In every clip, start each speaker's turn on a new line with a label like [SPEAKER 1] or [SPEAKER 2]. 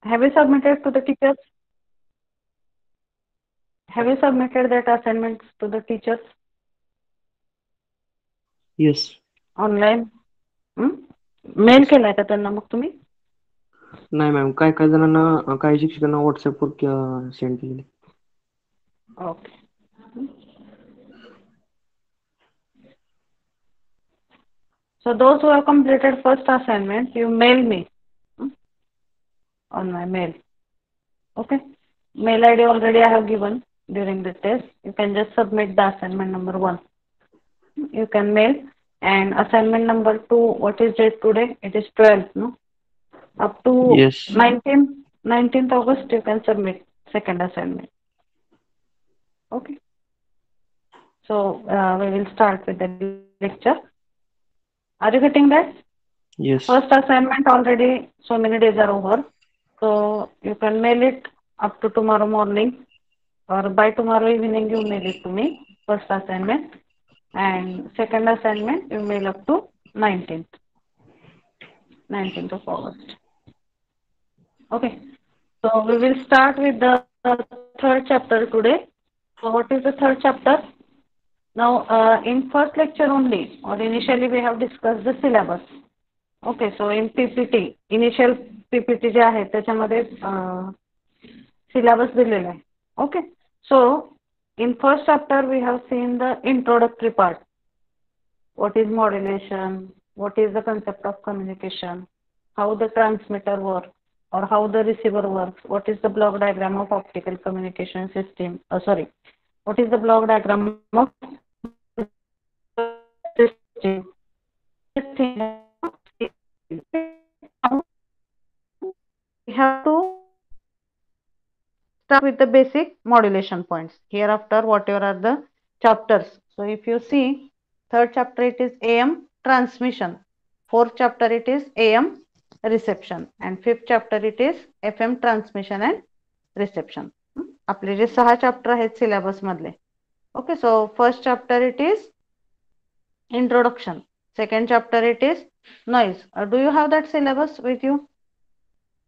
[SPEAKER 1] Have you submitted to the teachers? Have you submitted that assignments to the teachers
[SPEAKER 2] Yes.
[SPEAKER 1] online? Mail
[SPEAKER 2] Yes.
[SPEAKER 1] केलाय का त्यांना मग तुम्ही?
[SPEAKER 2] नाही मॅम, काय काय जणांना काही शिक्षकांना व्हॉट्सअपवर सेंड केले.
[SPEAKER 1] Okay. So those who have completed first assignment, you mail me hmm, on my mail. Okay. Mail ID already I have given during the test. You can just submit the assignment number 1. You can mail, and assignment number 2, what is date today? It is 12th, no? Up to
[SPEAKER 2] Yes.
[SPEAKER 1] 19th August, you can submit second assignment. Okay. So we will start with the lecture. Are you getting that? First
[SPEAKER 2] Yes.
[SPEAKER 1] assignment already, so many days are over. So you can mail it up to tomorrow morning, or by tomorrow evening you mail it to me, first assignment. And second assignment you mail up to 19th, 19th of August. Okay. So we will start with the third chapter today. So what is the third chapter? Now in first lecture only, or initially we have discussed the syllabus. Okay, so in PPT, initial PPT जे आहे त्याच्यामध्ये syllabus दिलेला आहे. Okay, so in first chapter we have seen the introductory part. What is modulation? What is the concept of communication? How the transmitter works or how the receiver works? What is the block diagram of optical communication system? Sorry, what is the block diagram of system? We have to start with the basic modulation points. Hereafter, whatever are the chapters. So if you see, third chapter it is AM transmission. Fourth chapter it is AM reception. And fifth chapter it is FM transmission and reception. आपले जे 6 chapter आहेत syllabus मधले. Okay, so first chapter it is introduction. Second chapter it is noise. Do you have that syllabus with you?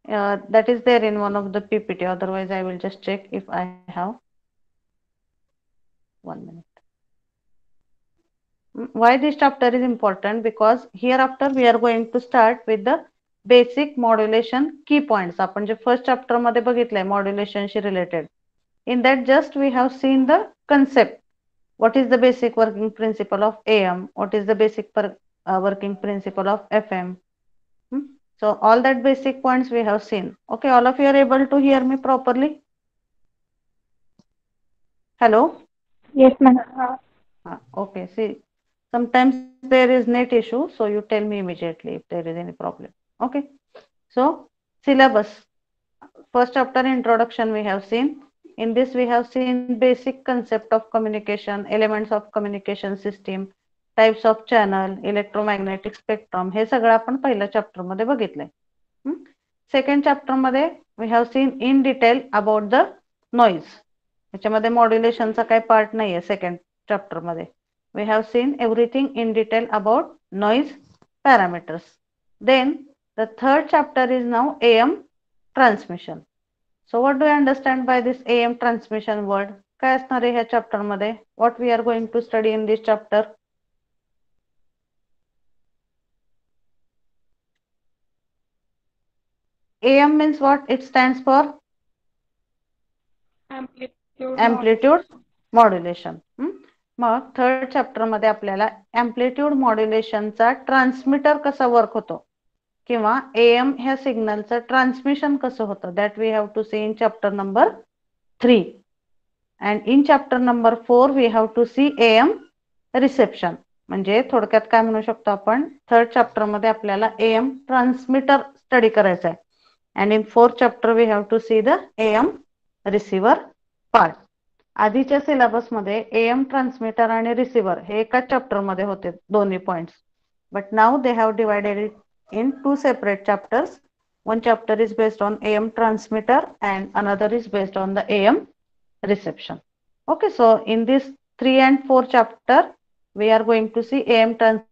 [SPEAKER 1] That is there in one of the PPT. Otherwise, I will just check if I have. 1 minute. Why this chapter is important? Because hereafter we are going to start with the basic modulation key points. आपण जे first chapter मध्ये बघितलंय modulation she related. In that just we have seen the concept. What is the basic working principle of AM? What is the basic working principle of FM? So all that basic points we have seen. Okay, all of you are able to hear me properly? Hello?
[SPEAKER 3] Yes, ma'am.
[SPEAKER 1] Okay, see, sometimes there is net issue, so you tell me immediately if there is any problem. Okay, so syllabus. First chapter introduction we have seen. In this we have seen basic concept of communication, elements of communication system, types of channel, electromagnetic spectrum. हे सगळं आपण पहिल्या chapter मध्ये बघितलंय. Second chapter मध्ये we have seen in detail about the noise. याच्यामध्ये मॉड्युलेशनचा काही part नाहीये सेकंड चॅप्टर मध्ये. We have seen everything in detail about noise parameters. Then the third chapter is now AM transmission. So what do you understand by this AM transmission word? काय असणार आहे ह्या chapter मध्ये? What we are going to study in this chapter? AM means what? It stands for amplitude modulation. मग third chapter मध्ये आपल्याला amplitude modulationचा transmitter कसा work होतो किंवा AM ह्या सिग्नलचं ट्रान्समिशन कसं होतं, that we have to see in chapter number 3. And in chapter number 4 we have to see AM reception. म्हणजे थोडक्यात काय म्हणू शकतो आपण, थर्ड चॅप्टर मध्ये आपल्याला AM ट्रान्समीटर स्टडी करायचा आहे. And in fourth chapter we have to see the AM receiver part. आधीच्या सिलेबस मध्ये AM ट्रान्समीटर आणि रिसिव्हर हे एकाच चॅप्टर मध्ये होते दोन्ही points. But now they have divided it in 2 separate chapters. One chapter is based on AM transmitter and another is based on the AM reception. Okay, so in this 3 and 4 chapter we are going to see AM transmitter.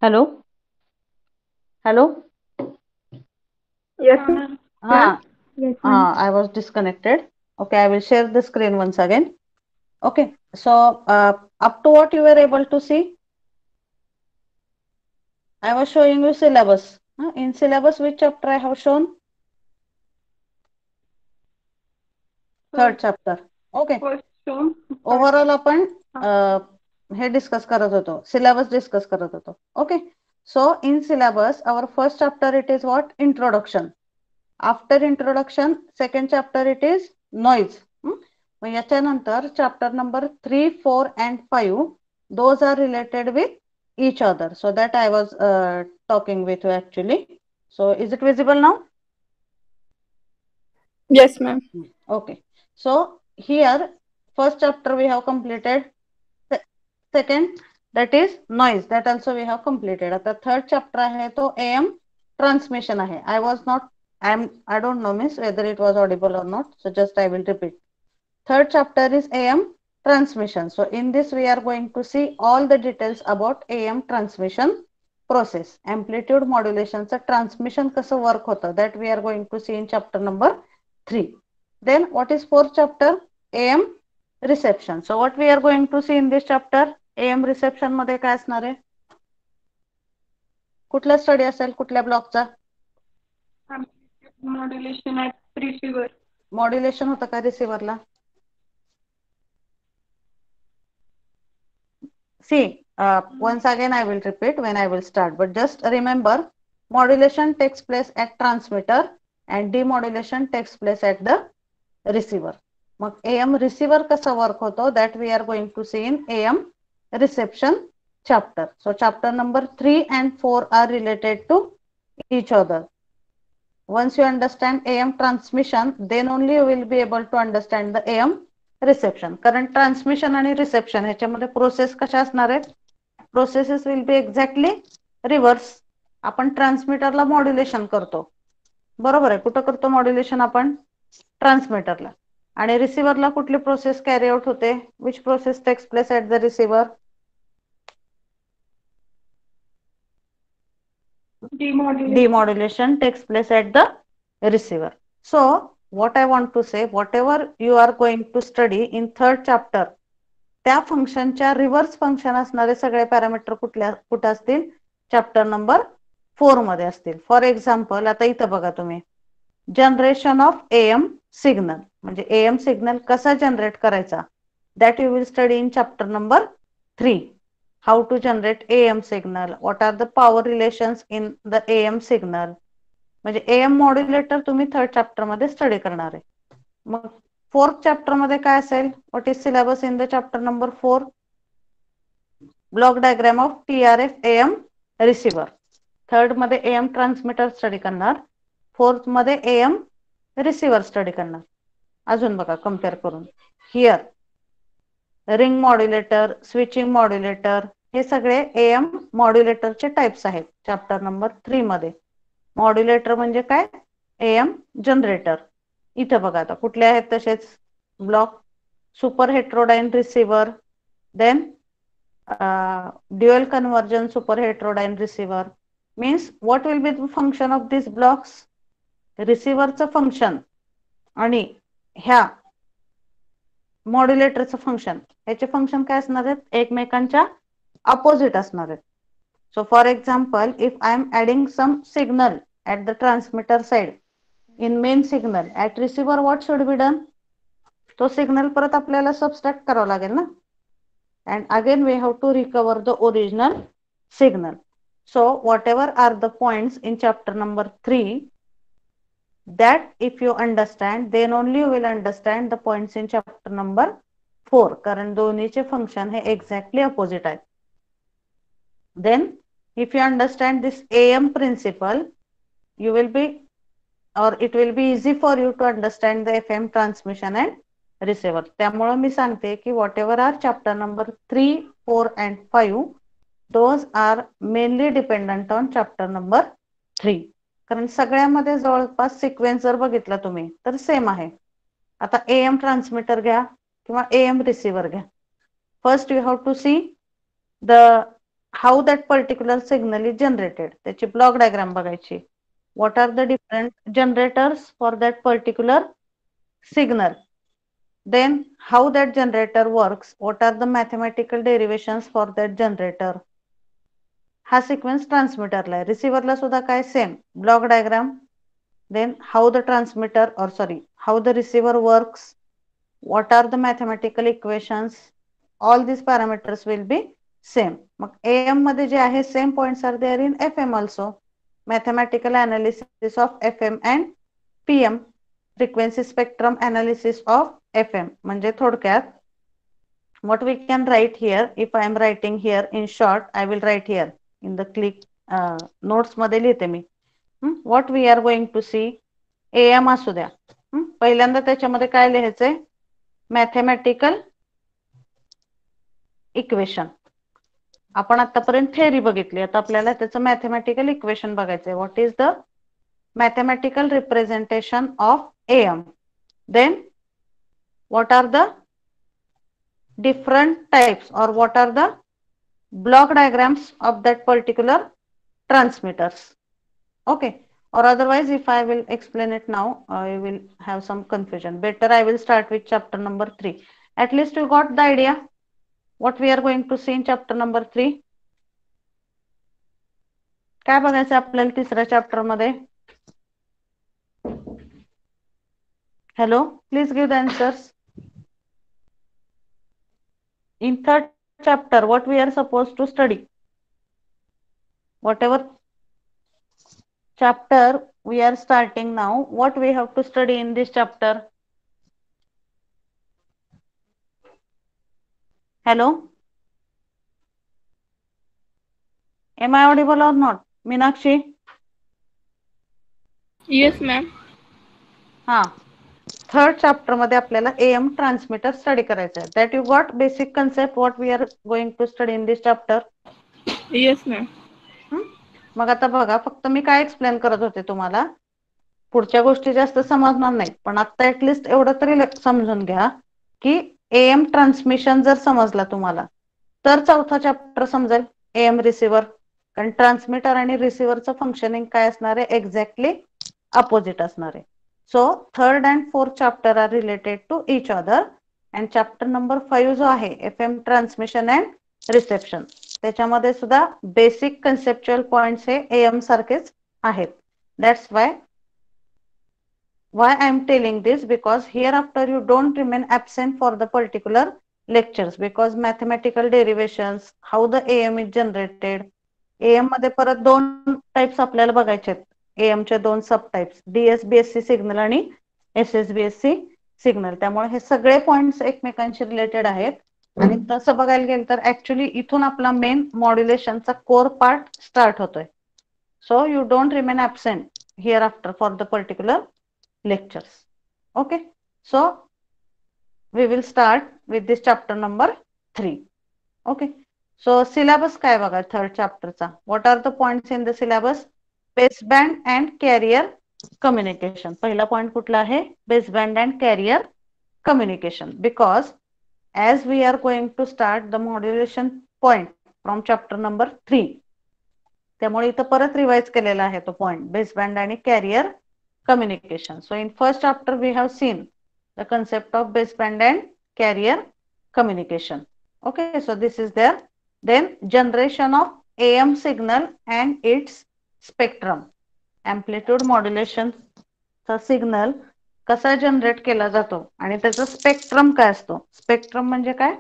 [SPEAKER 1] Hello? Hello?
[SPEAKER 3] Yes, ma'am. Yes, ma'am.
[SPEAKER 1] I was disconnected. Okay, I will share the screen once again. Okay, so up to what you were able to see? I was showing you syllabus. In syllabus, which chapter I have shown? Third chapter. Okay.
[SPEAKER 3] First shown.
[SPEAKER 1] Overall आपण हे discuss करत होतो, syllabus discuss करत होतो. Okay, so in syllabus our first chapter it is what? Introduction. After introduction second chapter it is noise. मग याच्यानंतर chapter number 3, 4 and 5 those are related with each other. So that I was talking with you actually. So is it visible now?
[SPEAKER 3] Yes, ma'am.
[SPEAKER 1] Okay. So here first chapter we have completed. Second, that is noise. That also we have completed. आता third chapter आहे तो AM transmission आहे. I don't know miss whether it was audible or not. So just I will repeat. Third chapter is AM transmission. So in this we are going to see all the details about AM transmission process. Amplitude modulation चा transmission कसं work होतं that we are going to see in chapter number 3. Then what is fourth chapter? AM reception. So what we are going to see in this chapter? AM reception मध्ये काय असणार आहे? कुठला study असेल कुठल्या ब्लॉकचा?
[SPEAKER 3] Modulation at receiver.
[SPEAKER 1] मॉड्युलेशन होतं का रिसिव्हरला? See, once again I will repeat when I will start, but just remember modulation takes place at transmitter and demodulation takes place at the receiver. मग AM receiver कसा work होतो that we are going to see in AM reception chapter. So chapter number 3 and 4 are related to each other. Once you understand AM transmission, then only you will be able to understand the AM reception. कारण transmission आणि reception ह्याच्यामध्ये process कशा असणार आहेत? Processes will be exactly reverse. आपण ट्रान्समीटरला modulation करतो, बरोबर आहे. कुठं करतो मॉड्युलेशन आपण? ट्रान्समीटरला. आणि रिसिव्हरला कुठली प्रोसेस कॅरी आउट होते? Which process takes place at the receiver? Demodulation takes place at the receiver. So what I want to say, whatever you are going to study in third chapter, त्या फंक्शनच्या reverse function असणारे सगळे parameter कुठे असतील? Chapter number 4 मध्ये असतील. For example आता इथं बघा तुम्ही, जनरेशन ऑफ AM सिग्नल, म्हणजे AM सिग्नल कसा जनरेट करायचा, that you will study in chapter number 3. How to generate AM signal, what are the power relations in the AM signal. म्हणजे AM मॉड्युलेटर तुम्ही third chapter मध्ये study करणार आहे. मग fourth chapter मध्ये काय असेल? What is syllabus in the chapter number 4? Block diagram of TRF AM receiver. Third मध्ये AM ट्रान्समीटर स्टडी करणार, फोर्थ मध्ये AM रिसिव्हर स्टडी करणार. अजून बघा कम्पेअर करून, here ring modulator, switching modulator, हे सगळे AM मॉड्युलेटरचे टाइप्स आहेत चॅप्टर नंबर 3 मध्ये. मॉड्युलेटर म्हणजे काय? AM generator. इथं बघा आता कुठले आहेत तसेच block, super heterodyne receiver, then dual conversion super heterodyne receiver. Means what will be the function of this blocks? रिसिव्हरचं फंक्शन आणि ह्या मॉड्युलेटरचं फंक्शन, याचे फंक्शन काय असणार आहेत? एकमेकांच्या अपोजिट असणार आहेत. So for example, if I am adding some signal at the transmitter side in main signal, at receiver what should be done? तो सिग्नल परत आपल्याला सबस्ट्रॅक्ट करावा लागेल ना, and again we have to recover the original signal. So whatever are the points in chapter number 3, that if you understand, then only you will understand the points in chapter number 4, कारण दोन्हीचे function हे exactly opposite आहेत. Then if you understand this AM principle, you will be, or it will be easy for you to understand the FM transmission and receiver. त्यामुळे मी सांगते की whatever are chapter number 3, 4 and 5, those are mainly dependent on chapter number 3. कारण सगळ्यामध्ये जवळपास sequence जर बघितला तुम्ही तर सेम आहे. आता AM ट्रान्समीटर घ्या किंवा AM रिसिव्हर घ्या. First you have to see the how that particular signal is generated, त्याची ब्लॉक डायग्राम बघायची. What are the different generators for that particular signal. Then how that generator works, what are the mathematical derivations for that generator. हा sequence ट्रान्समीटरला आहे. रिसिव्हरला सुद्धा काय same block diagram. Then how the transmitter or sorry how the receiver works, what are the mathematical equations, all these parameters will be same. मग AM मध्ये जे आहे same points are there in FM also. Mathematical analysis of FM and PM, frequency spectrum analysis of FM. म्हणजे थोडक्यात what we can write here, if I am writing here in short, I will write here in the click notes मध्ये लिहिते मी. What we are going to see, AM असू द्या. पहिल्यांदा त्याच्यामध्ये काय लिहायचंय, मॅथेमॅटिकल इक्वेशन. आपण आतापर्यंत थेअरी बघितली, आता आपल्याला त्याचं मॅथेमॅटिकल इक्वेशन बघायचंय. What is the mathematical representation of AM. Then what are the different types or what are the block diagrams of that particular transmitters. Okay, or otherwise if I will explain it now, I will have some confusion. Better I will start with chapter number 3. At least you got the idea what we are going to see in chapter number 3. काय बघायचं आपल्याला तिसऱ्या chapter मध्ये. Hello, please give the answers. In third chapter, what we are supposed to study? Whatever chapter we are starting now, what we have to study in this chapter? Hello? Am I audible or not? Meenakshi?
[SPEAKER 3] Yes, ma'am.
[SPEAKER 1] हा. Third chapter मध्ये आपल्याला AM transmitter study करायचं आहे. That you got basic concept what we are going to study in this chapter.
[SPEAKER 3] Yes, ma'am.
[SPEAKER 1] मग आता बघा, फक्त मी काय एक्सप्लेन करत होते तुम्हाला, पुढच्या गोष्टी जास्त समजणार नाहीत, पण आता ऍटलिस्ट एवढं तरी समजून घ्या की AM ट्रान्समिशन जर समजला तुम्हाला तर चौथा चॅप्टर समजेल, AM रिसिव्हर. कारण ट्रान्समीटर आणि रिसिव्हरचं फंक्शनिंग काय असणार आहे, एक्झॅक्टली अपोजिट असणार आहे. So third and fourth chapter are related to each other. And chapter number 5 जो आहे FM ट्रान्समिशन अँड रिसेप्शन, त्याच्यामध्ये सुद्धा बेसिक कन्सेप्च्युअल पॉइंट्स हे AM सारखेच आहेत. That's why I am telling this, because hereafter you don't remain absent for the particular lectures, because mathematical derivations, how the AM is generated. AM मध्ये परत दोन types आपल्याला बघायचे आहेत. AM चे दोन सब टाइप्स, DSBSC सिग्नल आणि SSBSC सिग्नल. त्यामुळे हे सगळे पॉइंट्स एकमेकांशी रिलेटेड आहेत. आणि तसं बघायला गेलं तर ऍक्च्युली इथून आपला मेन मॉड्युलेशनचा कोर पार्ट स्टार्ट होतोय. So you don't remain absent here after for the particular lectures. Okay, so we will start with this chapter number 3. Okay, so syllabus काय बघा third चॅप्टरचा. what are the points in the syllabus? Baseband and carrier communication. पहिला point कुठला आहे, baseband and carrier communication. because as we are going to start the modulation point from chapter number 3, त्यामुळे इथं परत revise केलेला आहे तो point, baseband आणि carrier communication. So in first chapter we have seen the concept of baseband and carrier communication. Okay, so this is there. Then generation of AM signal and its spectrum. Amplitude modulation चा signal कसा generate केला जातो आणि त्याचा spectrum काय असतो. Spectrum म्हणजे काय,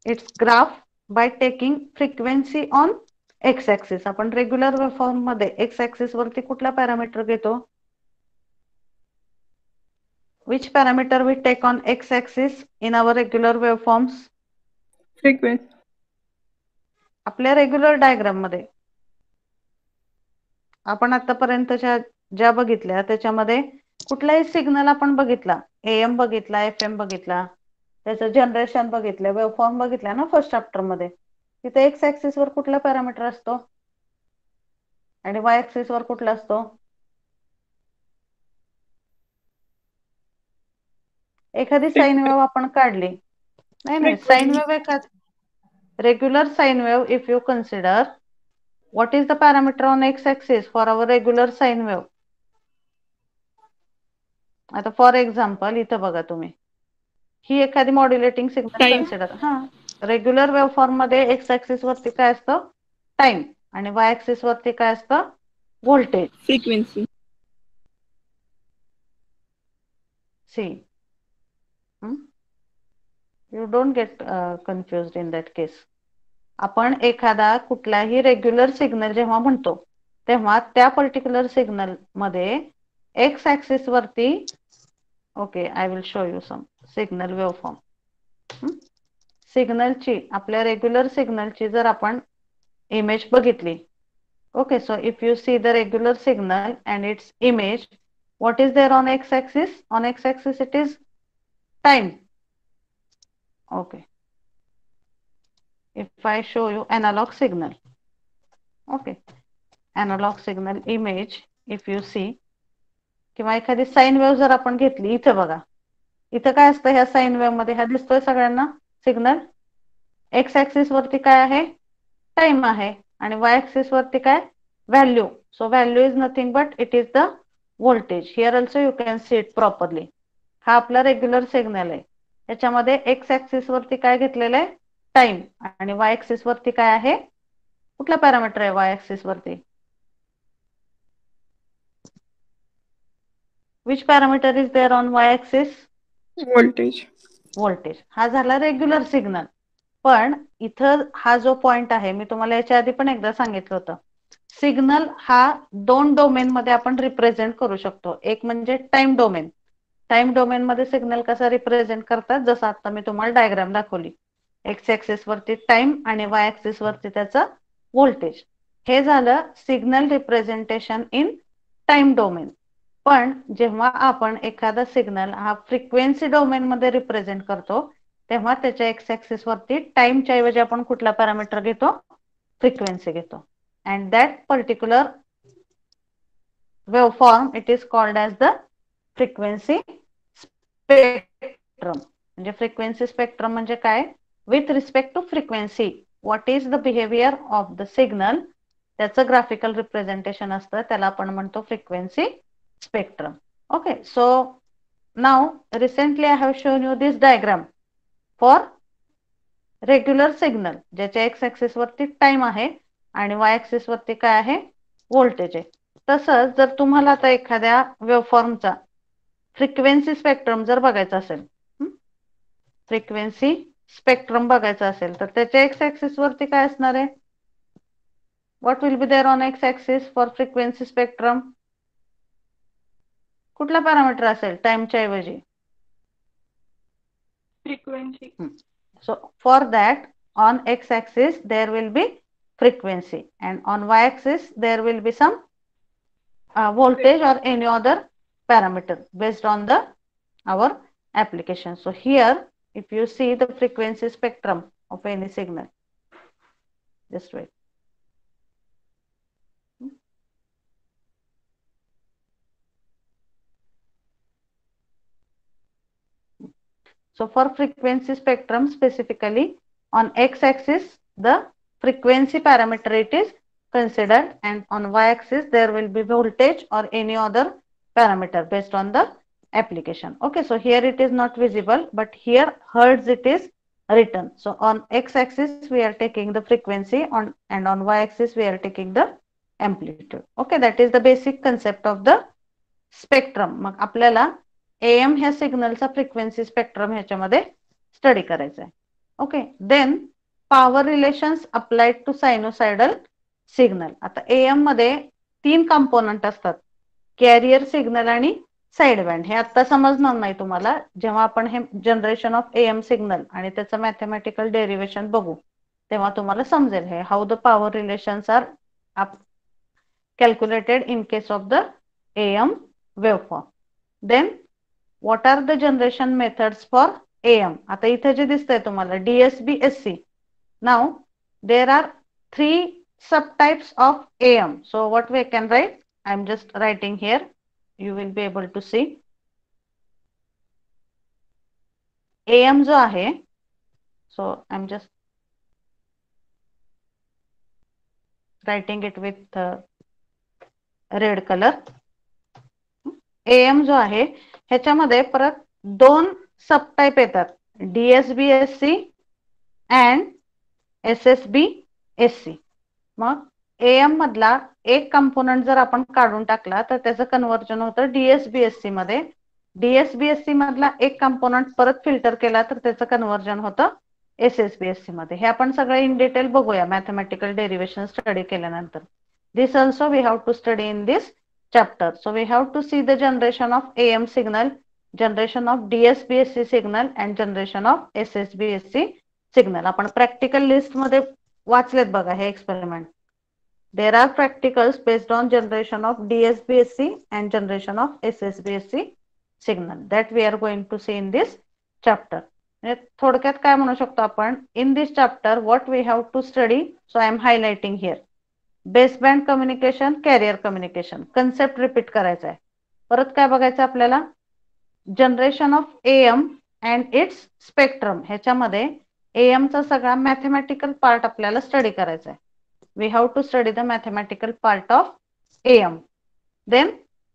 [SPEAKER 1] it's graph by taking frequency on X axis. आपण रेग्युलर वेव्हफॉर्म मध्ये एक्स ऍक्सिस वरती कुठला पॅरामीटर घेतो, which parameter we take on x-axis in our regular waveforms?
[SPEAKER 3] Frequency.
[SPEAKER 1] आपल्या रेग्युलर डायग्राम मध्ये आपण आतापर्यंतच्या ज्या बघितल्या त्याच्यामध्ये कुठलाही सिग्नल आपण बघितला, AM बघितला, FM बघितला, त्याचं जनरेशन बघितलं, वेव्हफॉर्म बघितला ना फर्स्ट चॅप्टर मध्ये, तिथे एक्स ऍक्सिस वर कुठला पॅरामीटर असतो आणि वाय ऍक्सिस वर कुठला असतो. एखादी साइन वेव्ह आपण काढली, नाही sine wave regular sine wave, if you consider, what is the parameter on x-axis for our regular sine wave? आता फॉर एक्झाम्पल इथं बघा तुम्ही, ही एखादी मॉड्युलेटिंग सिग्नल
[SPEAKER 3] Time.
[SPEAKER 1] कन्सिडर. हा, रेग्युलर वेव्हफॉर्म मध्ये एक्स ऍक्सिस वरती काय असतं? टाइम. आणि वाय ऍक्सिस वरती काय असतं? Voltage.
[SPEAKER 3] Frequency.
[SPEAKER 1] See, you don't get confused in that case. आपण एखादा कुठलाही रेग्युलर सिग्नल जेव्हा म्हणतो तेव्हा त्या पर्टिक्युलर सिग्नल मध्ये एक्स ऍक्सिस वरती, okay, I will show you some signal waveform. सिग्नलची, आपल्या रेग्युलर सिग्नलची जर आपण इमेज बघितली, okay, so if you see the regular signal and its image, what is there on x-axis? On x-axis it is time. Okay. If I show you analog signal, okay, analog signal image, if you see, किंवा एखादी sine wave जर आपण घेतली, इथे बघा, इथं काय असतं ह्या साइन वेव्ह मध्ये? हा दिसतोय सगळ्यांना सिग्नल. एक्स ऍक्सिस वरती काय आहे? टाइम आहे. आणि वाय ऍक्सिस वरती काय? Value. So value is nothing but it is the voltage. Here also you can see it properly. हा आपला रेग्युलर सिग्नल आहे. याच्यामध्ये एक्स ऍक्सिस वरती काय घेतलेलं आहे? टाइम. आणि वाय ऍक्सिस वरती काय आहे? कुठला पॅरामीटर आहे वाय ऍक्सिस वरती? Which parameter is there on Y axis?
[SPEAKER 3] Voltage.
[SPEAKER 1] Voltage. हा झाला रेग्युलर सिग्नल. पण इथं हा जो पॉइंट आहे, मी तुम्हाला याच्या आधी पण एकदा सांगितलं होतं, सिग्नल हा दोन डोमेन मध्ये आपण रिप्रेझेंट करू शकतो. एक म्हणजे टाइम डोमेन. टाइम डोमेन मध्ये सिग्नल कसा रिप्रेझेंट करतात, जसं आता मी तुम्हाला डायग्राम दाखवली. एक्स ऍक्सिस वरती टाइम आणि वाय ऍक्सिस वरती त्याचं व्होल्टेज. हे झालं signal representation in time domain. पण जेव्हा आपण एखादा सिग्नल हा फ्रिक्वेन्सी डोमेन मध्ये रिप्रेझेंट करतो, तेव्हा त्याच्या एक्स ऍक्सिस वरती टाइमच्या ऐवजी आपण कुठला पॅरामीटर घेतो? फ्रिक्वेन्सी घेतो. And that particular waveform it is called as the frequency spectrum. म्हणजे फ्रिक्वेन्सी स्पेक्ट्रम म्हणजे काय? With respect to frequency what is the behaviour of the signal, त्याचं ग्राफिकल रिप्रेझेंटेशन असतं, त्याला आपण म्हणतो frequency spectrum. Okay, so now recently I have shown you this diagram for regular signal, ज्याच्या x axis वरती time आहे आणि y axis वरती काय आहे? व्होल्टेज आहे. तसंच जर तुम्हाला आता एखाद्या वेव्हफॉर्मचा फ्रिक्वेन्सी स्पेक्ट्रम जर बघायचा असेल, फ्रिक्वेन्सी स्पेक्ट्रम बघायचा असेल, तर त्याच्या x axis वरती काय असणार आहे? What will be there on x axis for frequency spectrum? कुठला पॅरामीटर असेल टाइमच्या ऐवजी?
[SPEAKER 3] Frequency.
[SPEAKER 1] So for that, on x-axis there will be frequency, and on y-axis there will be some voltage or any other parameter based on the our application. So here, if you see the frequency spectrum of any signal, just wait. So for frequency spectrum specifically, on x-axis the frequency parameter it is considered, and on y-axis there will be voltage or any other parameter based on the application. Okay, so here it is not visible, but here hertz it is written. So on x-axis we are taking the frequency, and on y-axis we are taking the amplitude. Okay, that is the basic concept of the spectrum. मग आपल्याला AM ह्या सिग्नलचा frequency spectrum ह्याच्यामध्ये study करायचा आहे. Okay, then power relations applied to sinusoidal signal. आता AM मध्ये 3 component असतात, कॅरियर सिग्नल आणि साइड बँड. हे आता समजणार नाही तुम्हाला. जेव्हा आपण हे जनरेशन ऑफ AM सिग्नल आणि त्याचं मॅथमॅटिकल डेरिव्हेशन बघू, तेव्हा तुम्हाला समजेल हे how the power relations are calculated in case of the AM waveform. Then what are the generation methods for AM? आता इथे जे दिसतंय तुम्हाला DSB SC. Now there are 3 subtypes of AM. So what we can write? I'm just writing here. You will be able to see. AM जो आहे, so I'm just writing it with red colour. AM जो आहे ह्याच्यामध्ये परत 2 सब type येतात, DSBSC and SSBSC. मग AM मधला एक कंपोनंट जर आपण काढून टाकला तर त्याचं कन्वर्जन होतं DSBSC मध्ये. DSBSC मधला एक कंपोनंट परत फिल्टर केला तर त्याचं कन्वर्जन होतं SSBSC मध्ये. हे आपण सगळं इन डिटेल बघूया मॅथमॅटिकल डेरिव्हेशन स्टडी केल्यानंतर. This also we have to study in this chapter. So we have to see the generation of AM signal, generation of DSBSC signal and generation of SSBSC signal. आपण practical list मध्ये वाचलेत बघा हे experiment. There are practicals based on generation of DSBSC and generation of SSBSC signal that we are going to see in this chapter. थोडक्यात काय म्हणू शकतो आपण, in this chapter what we have to study, so I am highlighting here. Baseband communication, carrier communication, concept repeat करायचा आहे. परत काय बघायचं आपल्याला, generation of AM and its spectrum. ह्याच्यामध्ये AM चा सगळा मॅथमॅटिकल पार्ट आपल्याला स्टडी करायचा आहे. We have to study the mathematical part of AM. Then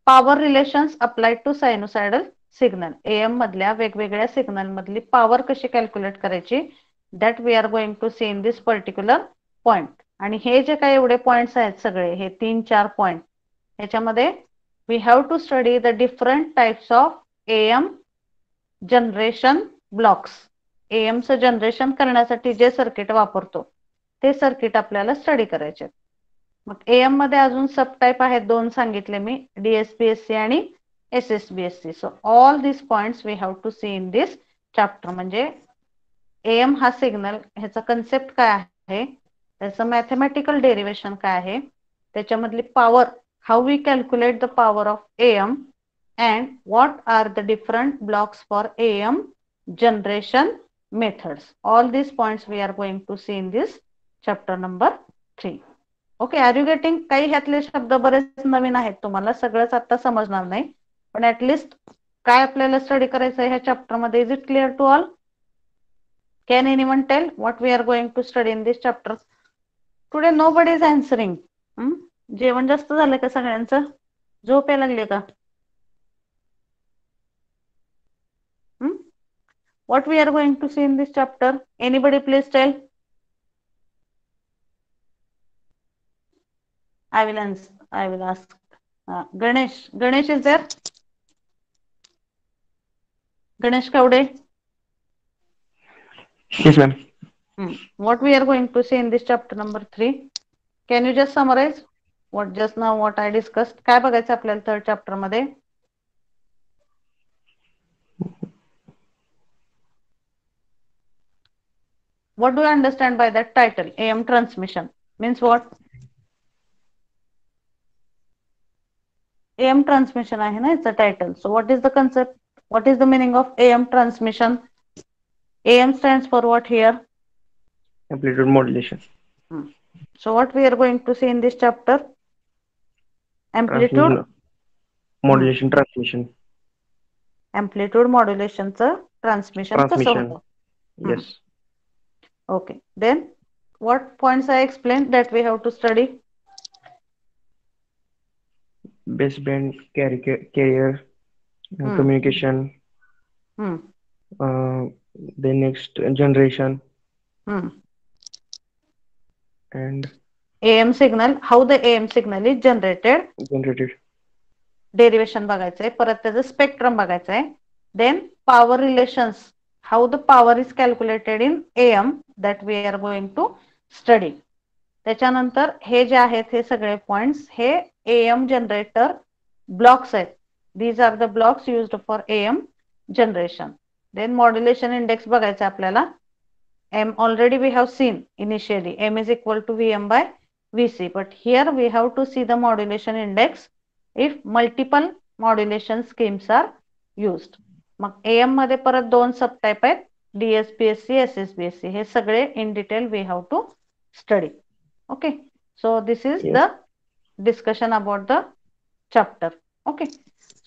[SPEAKER 1] power relations applied to sinusoidal signal. AM मधल्या वेगवेगळ्या सिग्नल मधली पॉवर कशी कॅल्क्युलेट करायची, that we are going to see in this particular point. आणि हे जे काही एवढे पॉइंट्स आहेत सगळे, हे 3-4 पॉइंट, ह्याच्यामध्ये we have to study the different types of AM generation blocks. AM चं जनरेशन करण्यासाठी जे सर्किट वापरतो ते सर्किट आपल्याला स्टडी करायचे. मग AM मध्ये अजून सब टाइप आहेत, 2 सांगितले मी, DSBSC आणि SSBSC. So all this points we have to see in this chapter. म्हणजे AM हा सिग्नल, ह्याचा कन्सेप्ट काय आहे, त्याचं मॅथमॅटिकल डेरिव्हेशन काय आहे, त्याच्यामधली power, how we calculate the power of AM and what are the different blocks for AM generation methods. All this points we are going to see in this chapter number 3. Okay, are you getting? काही ह्यातले शब्द बरेच नवीन आहेत, तुम्हाला सगळंच आता समजणार नाही, पण ऍटलिस्ट काय आपल्याला स्टडी करायचं आहे ह्या चॅप्टर मध्ये. Is it clear to all? Can anyone tell what we are going to study in this chapter? Today nobody is answering. जेवण जास्त झालं का सगळ्यांचं? झोप यायला लागली का? What we are going to see in this chapter? Anybody please tell. I will ask. Ganesh is there? Ganesh Kaude?
[SPEAKER 2] Yes, ma'am.
[SPEAKER 1] What we are going to see in this chapter number 3? Can you just summarize what I discussed? काय बघायचं आपल्याला third chapter मध्ये? What do you understand by that title? AM transmission means what? AM transmission आहे ना याचा title. So what is the concept? What is the meaning of AM transmission? AM stands for what here?
[SPEAKER 2] Amplitude modulation.
[SPEAKER 1] So what we are going to see in this chapter? Amplitude
[SPEAKER 2] modulation transmission.
[SPEAKER 1] Amplitude modulation चं transmission कसं होतं?
[SPEAKER 2] Yes.
[SPEAKER 1] Okay. Then what points I explained that we have to study?
[SPEAKER 2] Baseband, carrier, communication. The next generation. And
[SPEAKER 1] AM signal, how the AM signal is generated. Derivation बघायचंय, परत त्याचं spectrum बघायचंय. Then power relations, how the power is calculated in AM, that we are going to study. त्याच्यानंतर हे जे आहेत हे सगळे पॉइंट्स हे AM जनरेटर ब्लॉक्स आहेत. These are the blocks used for AM generation. Then modulation index बघायचं आपल्याला. M already we have seen initially. M is equal to Vm by Vc. But here we have to see the modulation index if multiple modulation schemes are used. मग AM मध्ये परत 2 सब type आहेत, DSBSC, SSBSC. हे सगळे in detail we have to study. Okay. So this is the discussion about the chapter. Okay.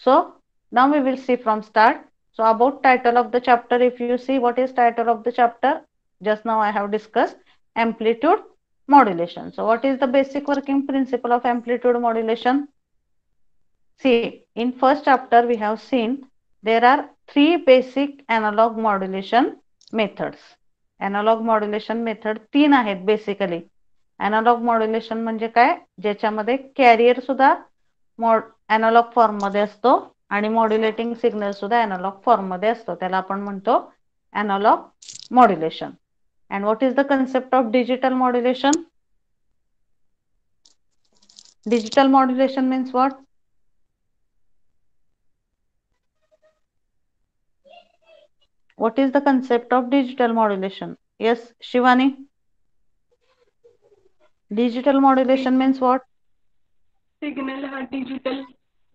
[SPEAKER 1] So now we will see from start. So about title of the chapter, if you see what is title of the chapter, just now I have discussed amplitude modulation. So what is the basic working principle of amplitude modulation? See, in first chapter we have seen there are three basic analog modulation methods. Analog modulation method तीन आहेत basically. Analog modulation म्हणजे काय, ज्याच्यामध्ये carrier सुद्धा analog form मध्ये असतो आणि modulating signal सुद्धा analog फॉर्म मध्ये असतो, त्याला आपण म्हणतो analog modulation. And what is the concept of digital modulation? Digital modulation means what? What is the concept of digital modulation? Yes, Shivani. Digital modulation means what?
[SPEAKER 3] Signal हा digital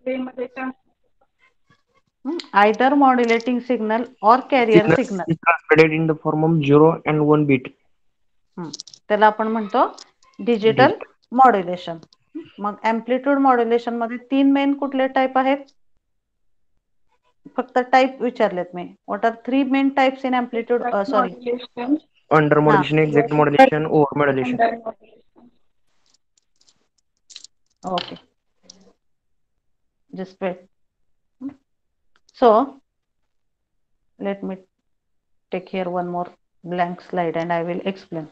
[SPEAKER 3] वे मध्ये
[SPEAKER 1] Either modulating signal or carrier signal.
[SPEAKER 2] is transmitted in the form of 0 and 1 bit.
[SPEAKER 1] त्याला आपण म्हणतो digital modulation. मग amplitude modulation मध्ये तीन main कुठले type आहेत? फक्त टाइप विचारलेत मी. What are three main types in amplitude? Sorry,
[SPEAKER 3] modulation,
[SPEAKER 2] Under modulation, exact modulation, over modulation.
[SPEAKER 3] Under modulation.
[SPEAKER 1] okay, just wait. So let me take here one more blank slide and I will explain.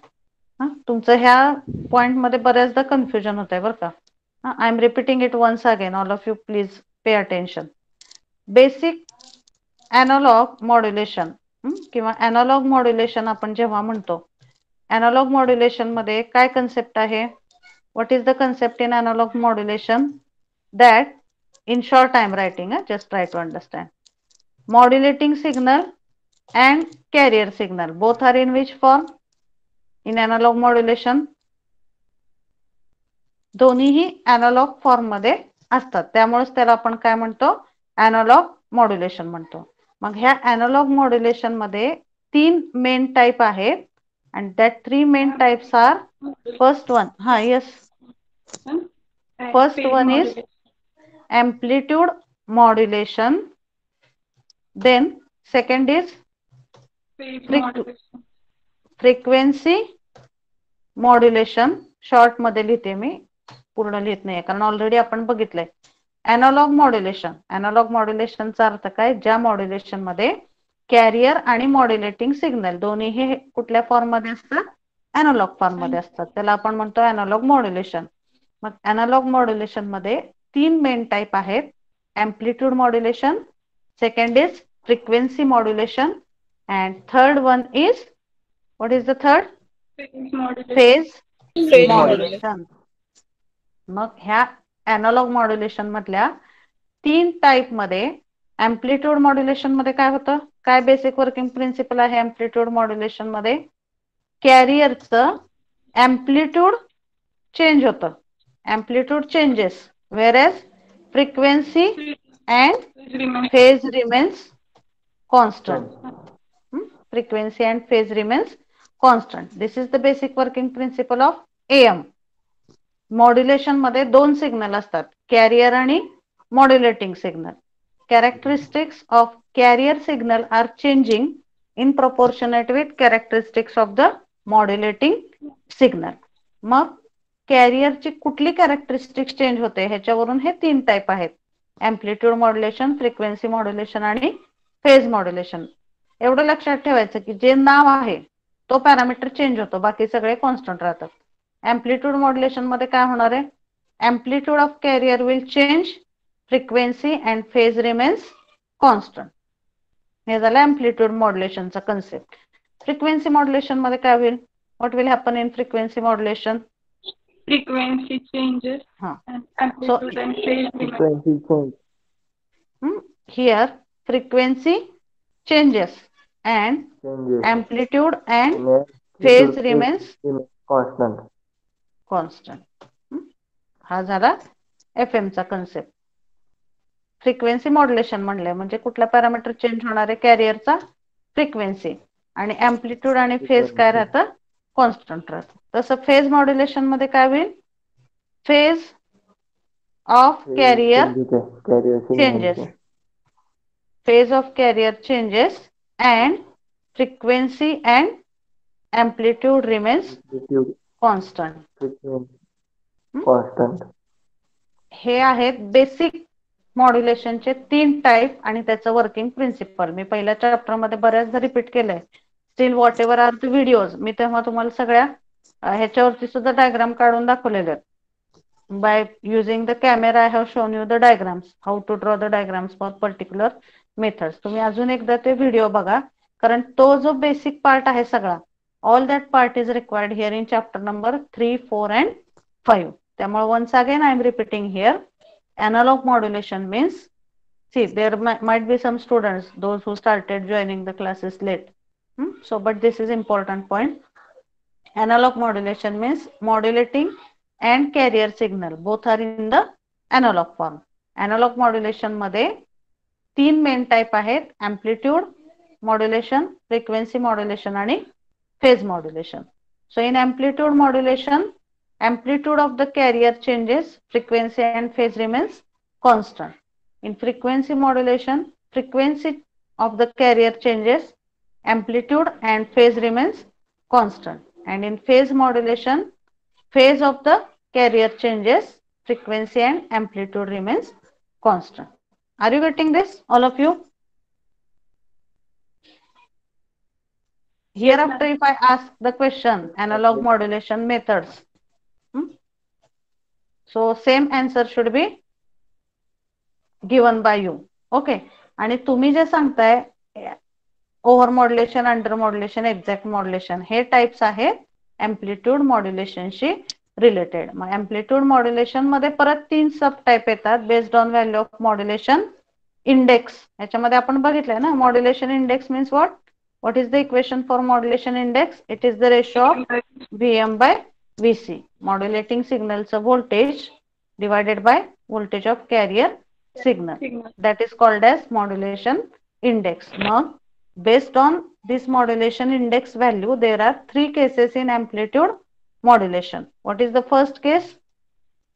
[SPEAKER 1] तुमचं ह्या point मध्ये बऱ्याचदा confusion होत आहे बरं का. I am repeating it once again, all of you please pay attention. Basic analog modulation किंवा analog modulation आपण जेव्हा म्हणतो, एनालॉग मॉड्युलेशन मध्ये काय कन्सेप्ट आहे? What is the concept in analog modulation? That in short I am writing, just try to understand. Modulating signal and carrier signal both are in which form? In analog modulation. दोन्हीही analog form मध्ये असतात, त्यामुळेच त्याला आपण काय म्हणतो? analog modulation म्हणतो. मग ह्या analog modulation मध्ये तीन मेन टाइप आहेत and that three main types are, first one, yes, first one is amplitude modulation, then second is frequency modulation. Short मध्ये लिहिते मी, पूर्ण लिहित नाहीये कारण ऑलरेडी आपण बघितलंय. एनालॉग मॉड्युलेशन, एनालॉग मॉड्युलेशनचा अर्थ काय? ज्या मॉड्युलेशन मध्ये कॅरियर आणि मॉड्युलेटिंग सिग्नल दोन्ही हे कुठल्या फॉर्म मध्ये असतात? एनालॉग फॉर्म मध्ये असतात, त्याला आपण म्हणतो एनालॉग मॉड्युलेशन. मग एनालॉग मॉड्युलेशन मध्ये तीन मेन टाइप आहेत. Amplitude modulation, second is frequency modulation and third one is, what is the third? Phase modulation. मग ह्या एनालॉग मॉड्युलेशन मधल्या तीन टाइप मध्ये एम्प्लिट्यूड मॉड्युलेशन मध्ये काय होतं? काय बेसिक वर्किंग प्रिन्सिपल आहे एम्प्लिट्यूड मॉड्युलेशन मध्ये? कॅरियरचं एम्प्लिट्यूड चेंज होतं, amplitude changes, whereas frequency and phase remains constant. Frequency and phase remains constant. This is the basic working principle of AM. Modulation मध्ये दोन signal असतात, कॅरियर आणि modulating signal. Characteristics of carrier signal are changing in proportionate with characteristics of the modulating signal. मग कॅरियरची कुठली characteristics change होते ह्याच्यावरून हे तीन टाइप आहेत: एम्प्लिट्यूड मॉड्युलेशन, फ्रिक्वेन्सी मॉड्युलेशन आणि फेज मॉड्युलेशन. एवढं लक्षात ठेवायचं की जे नाव आहे तो पॅरामीटर चेंज होतो, बाकी सगळे कॉन्स्टंट राहतात. एम्प्लिट्यूड मॉड्युलेशन मध्ये काय होणार आहे? Amplitude of carrier will change, frequency and phase remains constant. हे झालं एम्प्लिट्यूड मॉड्युलेशनचा कन्सेप्ट. फ्रिक्वेन्सी मॉड्युलेशन मध्ये काय होईल? What will happen in frequency modulation?
[SPEAKER 3] frequency changes and amplitude and phase remains.
[SPEAKER 2] Frequency change.
[SPEAKER 1] Here frequency changes and amplitude and phase remains constant. हा झाला FM चा concept. Frequency modulation म्हणले म्हणजे कुठला parameter change होणार आहे? कॅरियरचा फ्रिक्वेन्सी, आणि amplitude आणि फेज काय राहतं? कॉन्स्टंट राहतं. तसं फेज मॉड्युलेशन मध्ये काय होईल? Phase of carrier changes, phase of carrier changes and frequency and amplitude remains constant.
[SPEAKER 2] Constant.
[SPEAKER 1] हे आहेत बेसिक मॉड्युलेशनचे 3 टाईप आणि त्याचं वर्किंग प्रिन्सिपल. मी पहिल्या चॅप्टर मध्ये बऱ्याचदा रिपीट केलंय. Still whatever are the videos, मी तेव्हा तुम्हाला सगळ्या ह्याच्यावरती सुद्धा डायग्राम काढून दाखवलेले आहेत. By using the camera I have shown you the diagrams, how to draw the diagrams for particular methods. तुम्ही अजून एकदा ते व्हिडिओ बघा, कारण तो जो बेसिक पार्ट आहे सगळा, all that part is required here in chapter number 3, 4 and 5. त्यामुळे once again I am repeating here, analog modulation means, see there might be some students those who started joining the classes late, so but this is important point. Analog modulation means modulating and carrier signal both are in the analog form. Analog modulation मध्ये 3 main type आहेत, amplitude modulation, frequency modulation आणि phase modulation. So in amplitude modulation, amplitude of the carrier changes, frequency and phase remains constant. In frequency modulation, frequency of the carrier changes, amplitude and phase remains constant. And in phase modulation, phase of the carrier changes, frequency and amplitude remains constant. Are you getting this, all of you? Hereafter, if I ask the question, analog modulation methods, so same answer should be given by you. Okay. आणि तुम्ही जे सांगताय over modulation, under modulation, exact modulation, हे types आहेत amplitude मॉड्युलेशनशी related. मग amplitude modulation मध्ये परत 3 सब type येतात based on value of modulation index. याच्यामध्ये आपण बघितलंय ना, modulation index means what is the equation for modulation index? It is the ratio of Vm by Vc, modulating signal's voltage divided by voltage of carrier signal. That is called as modulation index. Now, based on this modulation index value, there are 3 cases in amplitude modulation. What is the first case?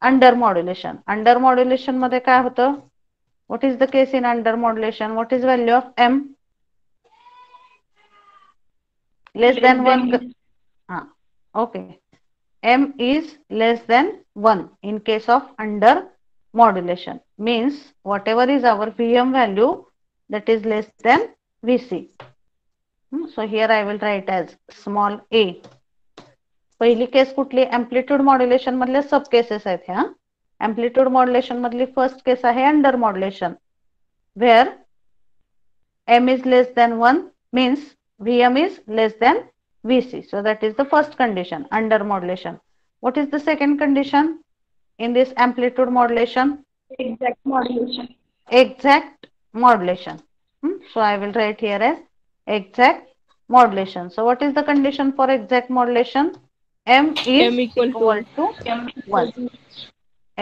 [SPEAKER 1] Under modulation. Under modulation मध्ये काय होतं? What is the case in under modulation? What is value of M? Less than 1. Okay. M is less than 1 in case of under modulation. Means whatever is our Vm value, that is less than Vc. So here I will write as small a. पहिली केस कुठली? Amplitude modulation मधले सब cases आहेत ह्या. Amplitude modulation मधली first case आहे under modulation, where M is less than 1 means Vm is less than Vc. So that is the first condition, under modulation. What is the second condition in this amplitude modulation?
[SPEAKER 3] Exact modulation.
[SPEAKER 1] Exact modulation. So I will write here as exact modulation. So what is the condition for exact modulation? M is equal to 1.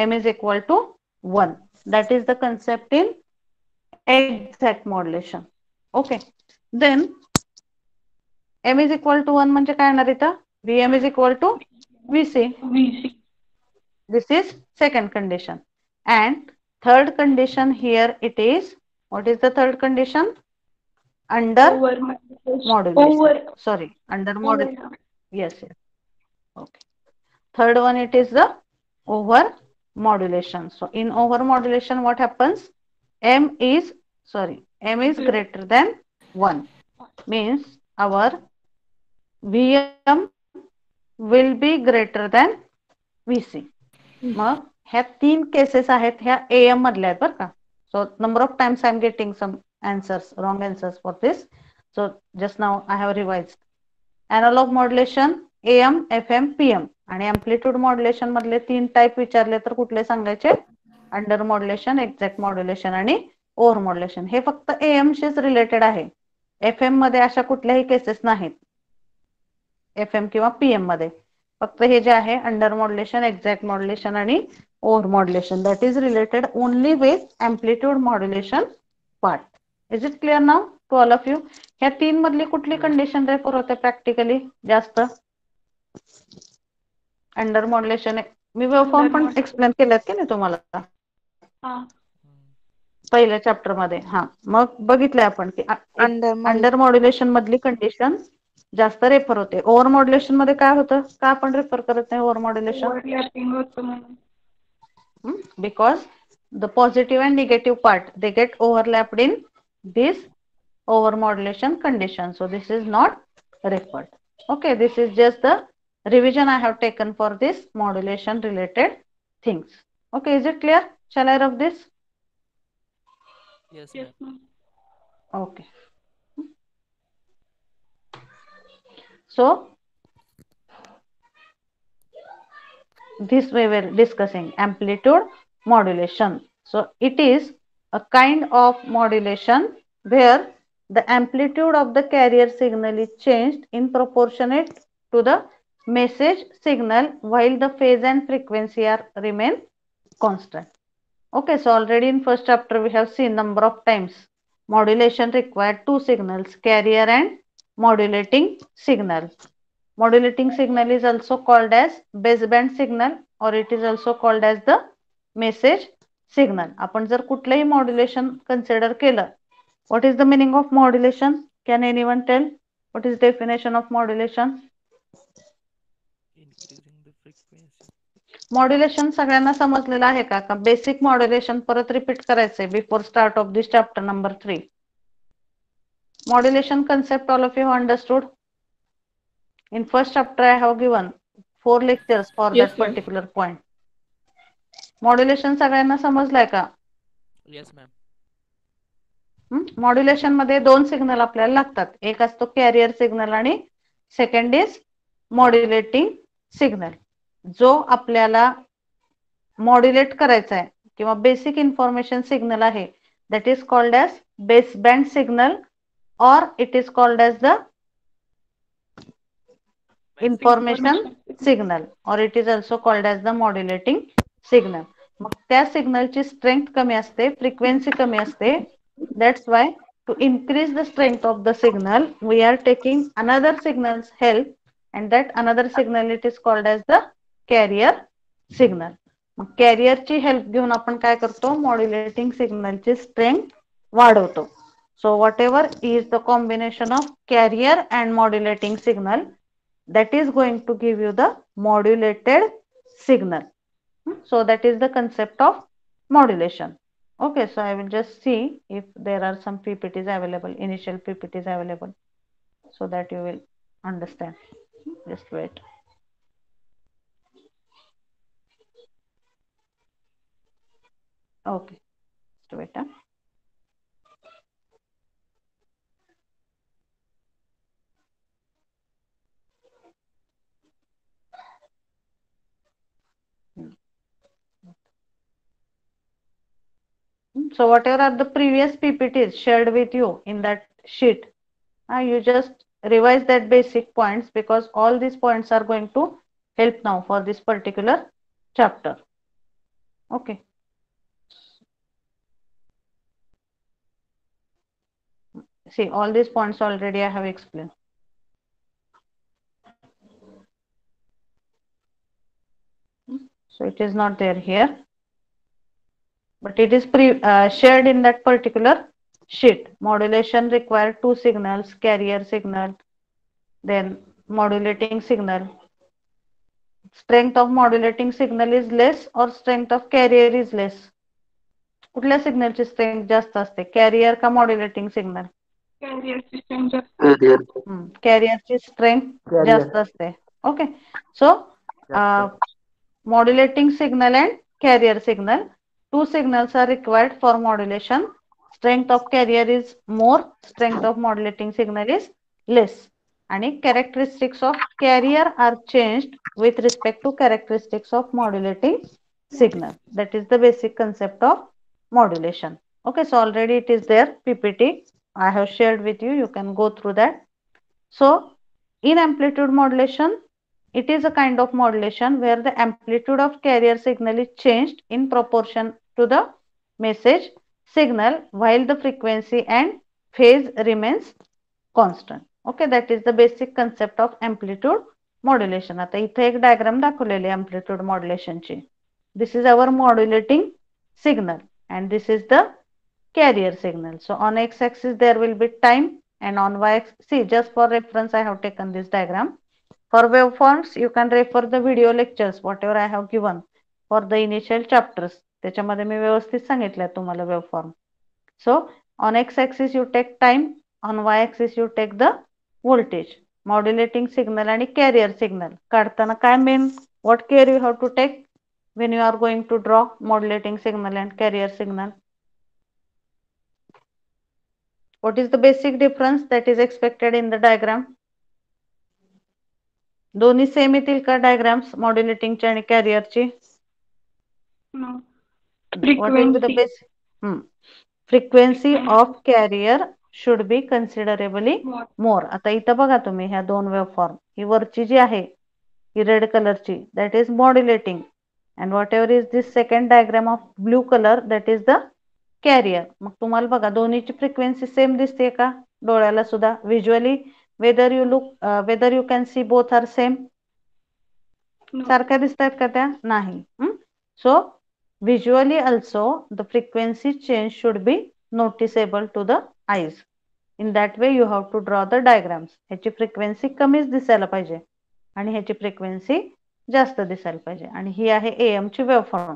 [SPEAKER 1] M is equal to 1. That is the concept in exact modulation. Okay. Then M is equal to 1 म्हणजे काय येणार इथं? Vm is equal to Vc. This is second condition. And third condition here it is, what is the third condition? Under modulation. Sorry, under modulation. Yes. Okay. Third one, it is the over modulation. So in over modulation, what happens? M is greater than 1. Means our Vm will be greater than Vc. मग ह्या 3 cases आहेत ह्या AM मधल्या आहेत बरं का. So number of times I am getting some answers, wrong answers for this. So just now I have revised. Analog modulation, AM, FM, PM. आणि amplitude modulation मधले 3 टाइप विचारले तर कुठले सांगायचे? अंडर मॉड्युलेशन, एक्झॅक्ट मॉड्युलेशन आणि over modulation. हे फक्त AM शीच रिलेटेड आहे. FM मध्ये अशा कुठल्याही केसेस नाहीत. FM किंवा PM मध्ये फक्त हे जे आहे अंडर मॉड्युलेशन, एक्झॅक्ट मॉड्युलेशन आणि over modulation, that is related only with amplitude modulation part. Is it clear now to all of you? ह्या 3 मधली कुठली कंडिशन रेफर होते प्रॅक्टिकली जास्त? Under modulation. मी वेव्हफॉर्म पण एक्सप्लेन केलेत की नाही तुम्हाला पहिल्या चॅप्टर मध्ये? हा, मग बघितलंय आपण की अंडर मॉड्युलेशन मधली कंडिशन जास्त रेफर होते. ओव्हर मॉड्युलेशन मध्ये काय होतं, का आपण रेफर करत नाही ओव्हर मॉड्युलेशन?
[SPEAKER 3] Overlapping होतं म्हणून.
[SPEAKER 1] Because the positive and negative part they get overlapped in this over modulation condition, so this is not referred. Okay, this is just the revision I have taken for this modulation related things. Okay, is it clear? Shall I rub this?
[SPEAKER 4] Yes,
[SPEAKER 3] Yes,
[SPEAKER 4] ma'am.
[SPEAKER 3] ma'am.
[SPEAKER 1] Okay, so this we were discussing amplitude modulation. So it is a kind of modulation where the amplitude of the carrier signal is changed in proportionate to the message signal while the phase and frequency are remain constant. Okay, so already in first chapter we have seen number of times modulation required two signals, carrier and modulating signal. Modulating signal is also called as baseband signal or it is also called as the message signal. आपण जर कुठलंही modulation consider केलं, what is the meaning of modulation? Can anyone tell? What is definition of modulation?
[SPEAKER 4] Increasing the frequency.
[SPEAKER 1] Modulation सगळ्यांना समजलेलं आहे का? Basic modulation परत repeat करायचंय before start of this chapter number 3. Modulation concept all of you understood? In first chapter I have given 4 lectures for
[SPEAKER 3] Yes,
[SPEAKER 1] that
[SPEAKER 3] ma'am.
[SPEAKER 1] particular point. Modulation सगळ्यांना समजलंय का?
[SPEAKER 4] Yes, ma'am.
[SPEAKER 1] Modulation मध्ये दोन signal आपल्याला लागतात. एक असतो carrier signal आणि second is modulating signal. जो आपल्याला मॉड्युलेट करायचा आहे किंवा बेसिक इन्फॉर्मेशन सिग्नल आहे that is called as baseband signal or it is called as the information signal or it is also called as the modulating signal. मग त्या सिग्नलची strength कमी असते, फ्रिक्वेन्सी कमी असते. That's why to increase the strength of the signal we are taking another signal's help and that another signal it is called as the carrier signal. मग कॅरियरची help घेऊन आपण काय करतो, मॉड्युलेटिंग सिग्नलची स्ट्रेंथ वाढवतो. So whatever is the combination of carrier and modulating signal that is going to give you the modulated signal. So that is the concept of modulation. Okay, so I will just see if there are some PPTs available, initial PPTs available, so that you will understand. Just wait. Okay, just wait. So whatever are the previous PPTs shared with you in that sheet, you just revise that basic points because all these points are going to help now for this particular chapter. Okay. See, all these points already I have explained. So it is not there here, but it is shared in that particular sheet. Modulation require two signals, carrier signal, then modulating signal. Strength of modulating signal is less or strength of carrier is less? कुठल्या सिग्नलची strength जास्त असते, carrier का modulating signal?
[SPEAKER 3] कॅरियरची strength जास्त.
[SPEAKER 1] कॅरियरची strength जास्त असते. Okay, so modulating signal and carrier signal, two signals are required for modulation. Strength of carrier is more, strength of modulating signal is less, and characteristics of carrier are changed with respect to characteristics of modulating signal. That is the basic concept of modulation. Okay, so already it is there, PPT I have shared with you, you can go through that. So in amplitude modulation, it is a kind of modulation where the amplitude of carrier signal is changed in proportion to the message signal while the frequency and phase remains constant. Okay, that is the basic concept of amplitude modulation. आता इथे एक diagram दाखवलेली amplitude modulation ची. This is our modulating signal and this is the carrier signal. So on x axis there will be time and on y-axis, see, just for reference I have taken this diagram. For waveforms you can refer the video lectures whatever I have given for the initial chapters. त्याच्यामध्ये मी व्यवस्थित सांगितलं तुम्हाला waveform. So on x-axis you take time, on y-axis you take the voltage. Modulating signal आणि carrier signal काढताना काय main what care you have to take when you are going to draw modulating signal and carrier signal? What is the basic difference that is expected in the diagram? दोन्ही same येतील का diagrams मॉड्युलेटिंगची आणि कॅरियरची?
[SPEAKER 3] No.
[SPEAKER 1] What will be the
[SPEAKER 3] Frequency.
[SPEAKER 1] basic? Frequency of carrier should be considerably
[SPEAKER 3] More.
[SPEAKER 1] more. आता इथं बघा तुम्ही ह्या दोन वेवफॉर्म, ही वरची जी आहे ही रेड कलरची that is modulating and whatever is this second diagram of blue color that is the carrier. मग तुम्हाला बघा दोन्हीची फ्रिक्वेन्सी सेम दिसते का डोळ्याला सुद्धा visually? whether you can see both are same?
[SPEAKER 3] No.
[SPEAKER 1] सारख्या दिसतात का त्या? नाही. So visually also the frequency change should be noticeable to the eyes. In that way you have to draw the diagrams. ह्याची फ्रिक्वेन्सी कमीच दिसायला पाहिजे आणि ह्याची फ्रिक्वेन्सी जास्त दिसायला पाहिजे. आणि ही आहे AM ची waveform.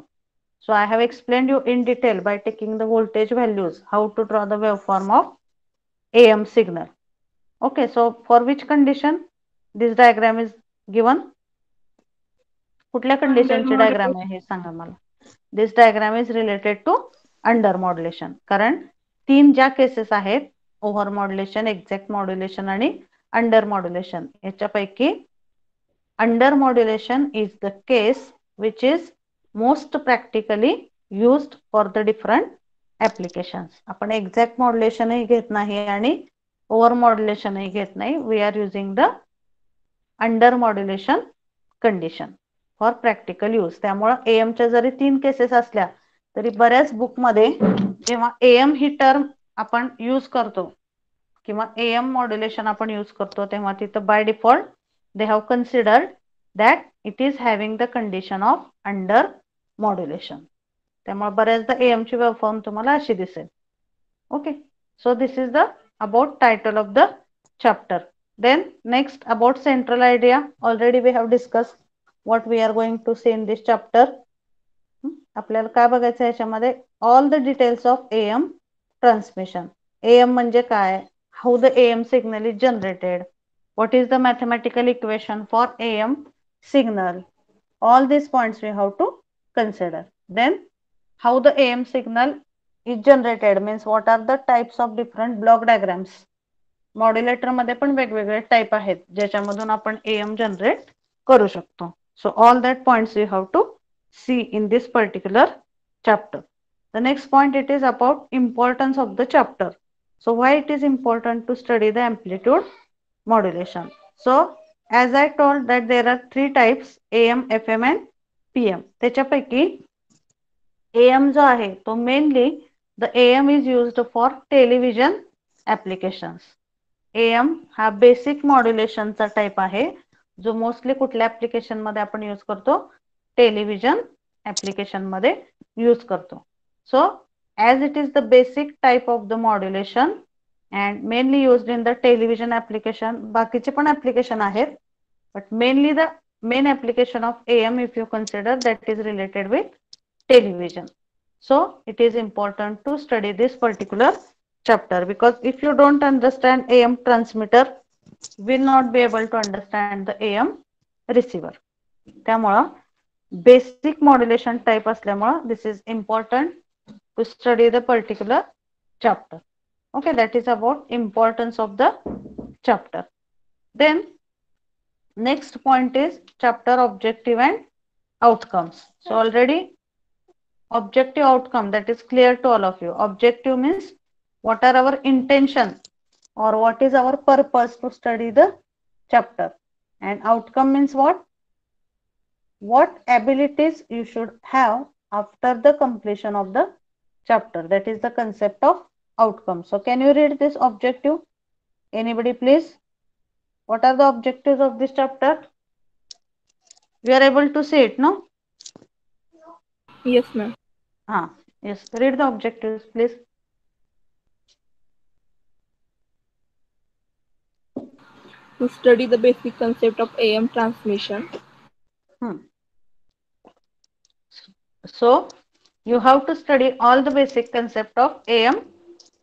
[SPEAKER 1] So I have explained you in detail by taking the voltage values how to draw the waveform of AM signal. Okay, so for which condition this diagram is given? कुठल्या कंडिशनची diagram आहे हे सांगा मला. This diagram is related to under modulation. कारण तीन ज्या cases आहेत over modulation, exact modulation आणि अंडर मॉड्युलेशन, याच्यापैकी under modulation is the case which is most practically used for the different applications. आपण एक्झॅक्ट मॉड्युलेशनही घेत नाही आणि ओव्हर मॉड्युलेशनही घेत नाही. We are using the under modulation condition for practical use. त्यामुळे एएमच्या जरी तीन केसेस असल्या तरी बऱ्याच बुकमध्ये जेव्हा एएम ही टर्म आपण यूज करतो किंवा एएम मॉड्युलेशन आपण यूज करतो तेव्हा तिथं by default they have considered that it is having the condition of under modulation. त्यामुळे बऱ्याचदा एएमची वेवफॉर्म तुम्हाला अशी दिसेल. Okay, so this is the about title of the chapter. Then next about central idea, already we have discussed what we are going to see in this chapter. आपल्याला काय बघायचं याच्यामध्ये all the details of AM transmission. AM म्हणजे काय, how the AM signal is generated, what is the mathematical equation for AM signal, all these points we have to consider. Then how the AM signal is generated means what are the types of different block diagrams. Modulator मध्ये पण वेगवेगळे type आहेत ज्याच्यामधून आपण AM generate करू शकतो. So all that points you have to see in this particular chapter. The next point it is about importance of the chapter. So why it is important to study the amplitude modulation. So as I told that there are three types AM, FM and PM. त्याच्यापैकी AM जो आहे तो mainly the AM is used for television applications. AM हा basic मॉड्युलेशनचा type आहे जो mostly कुठल्या application मध्ये आपण यूज करतो, टेलिव्हिजन ऍप्लिकेशन मध्ये यूज करतो. So as it is the basic type of the modulation and mainly used in the television application. बाकीचे पण ऍप्लिकेशन आहेत but mainly the main application of AM if you consider that is related with television. So it is important to study this particular chapter because if you don't understand AM transmitter will not be able to understand the AM receiver. त्यामुळं basic modulation type असल्यामुळं this is important to study the particular chapter. Okay, that is about importance of the chapter. Then next point is chapter objective and outcomes. So already objective outcome that is clear to all of you. Objective means what are our intention or what is our purpose to study the chapter, and outcome means what abilities you should have after the completion of the chapter. That is the concept of outcome. So can you read this objective? Anybody please? What are the objectives of this chapter? We are able to see it, no?
[SPEAKER 3] Yes, ma'am.
[SPEAKER 1] Yes, read the objectives please.
[SPEAKER 5] To study the basic concept of AM transmission.
[SPEAKER 1] So you have to study all the basic concept of AM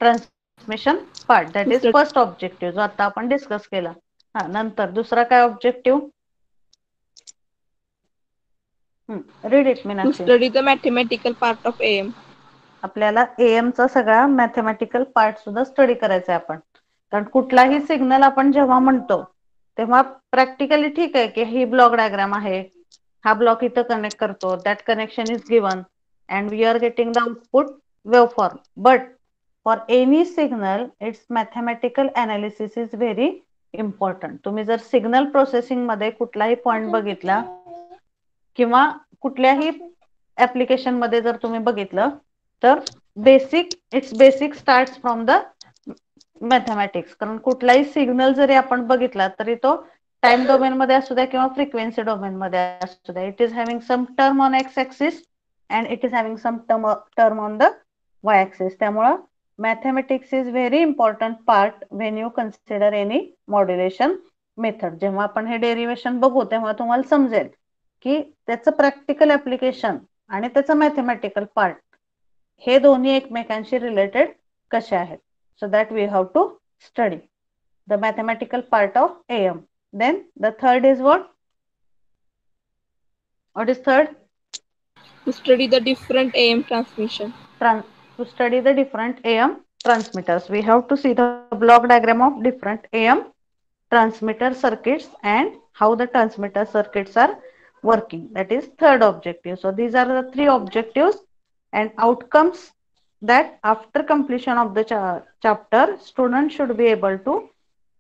[SPEAKER 1] transmission part. That is first objective जो आता आपण discuss केला. हा नंतर दुसरा काय objective? Read it
[SPEAKER 5] To
[SPEAKER 1] Meenakshi.
[SPEAKER 5] study the mathematical part of AM.
[SPEAKER 1] आपल्याला AM चा सगळा मॅथमॅटिकल पार्ट सुद्धा स्टडी करायचा आहे आपण. कारण कुठलाही सिग्नल आपण जेव्हा म्हणतो तेव्हा प्रॅक्टिकली ठीक आहे की ही ब्लॉक डायग्राम आहे, हा ब्लॉक इथं कनेक्ट करतो, that connection is given and we are getting the output waveform, but for any signal its mathematical analysis is very important. तुम्ही जर सिग्नल प्रोसेसिंग मध्ये कुठलाही पॉइंट बघितला किंवा कुठल्याही ऍप्लिकेशन मध्ये जर तुम्ही बघितलं तर basic start from the mathematics. कारण कुठलाही सिग्नल जरी आपण बघितला तरी तो टाइम डोमेन मध्ये असू द्या किंवा फ्रिक्वेन्सी डोमेन मध्ये असू द्या, it is having some term on X axis and it is having some term on the y-axis. त्यामुळं mathematics is very important part when you consider any modulation method. जेव्हा आपण हे डेरिवेशन बघू तेव्हा तुम्हाला समजेल की त्याचं प्रॅक्टिकल ऍप्लिकेशन आणि त्याचं मॅथमॅटिकल पार्ट हे दोन्ही एकमेकांशी रिलेटेड कसे आहेत. So that we have to study the mathematical part of AM. Then the third is what is third?
[SPEAKER 5] To study the different AM transmission.
[SPEAKER 1] To study the different AM transmitters, we have to see the block diagram of different AM transmitter circuits and how the transmitter circuits are working. That is third objective. So these are the three objectives and outcomes that after completion of the chapter, students should be able to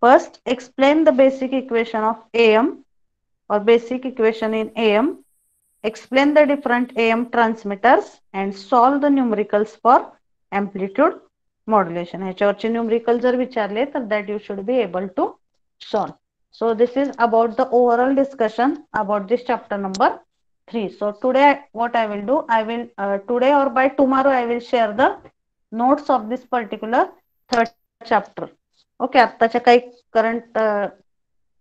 [SPEAKER 1] first explain the basic equation of AM or basic equation in AM, explain the different AM transmitters and solve the numericals for amplitude modulation. ह्याच्यावरचे numerical जर विचारले तर that you should be able to solve. So this is about the overall discussion about this chapter number 3. So today what I will do, I will today or by tomorrow I will share the notes of this particular third chapter. Okay, आत्ताच्या काही current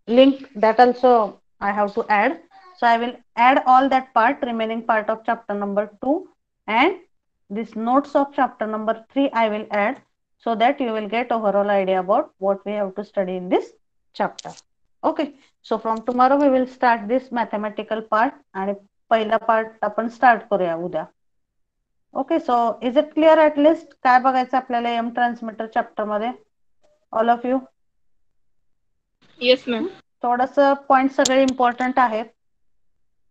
[SPEAKER 1] link that also I have to add. So I will add all that part, remaining part of chapter number 2 and this notes of chapter number 3 I will add so that you will get overall idea about what we have to study in this chapter. Okay, so from tomorrow we will start this mathematical part आणि पहिला part आपण start करूया उद्या. Okay, so is it clear at least काय बघायचं आपल्याला AM transmitter chapter मध्ये all of you?
[SPEAKER 5] Yes ma'am.
[SPEAKER 1] थोडंसं पॉइंट सगळे इम्पॉर्टंट आहेत.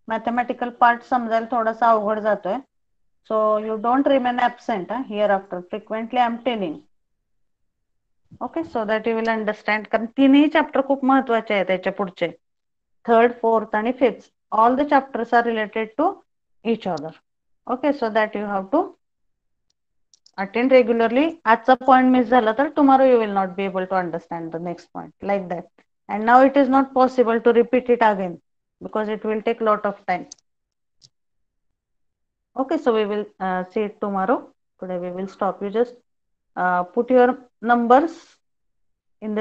[SPEAKER 1] मॅथमॅटिकल पार्ट समजायला थोडासा अवघड जातोय. So you don't remain absent here after. Frequently I am telling. Okay, so that you will understand. कारण तिन्ही चॅप्टर खूप महत्वाचे आहेत त्याच्या पुढचे. थर्ड, फोर्थ आणि fifth all the chapters are related to each other. Okay, so that you have to attend regularly. आजचा point miss झाला तर tomorrow you will not be able to understand the next point like that. And now it is not possible to repeat it again because it will take lot of time. Okay, so we will see it tomorrow. Today we will stop. You just put your numbers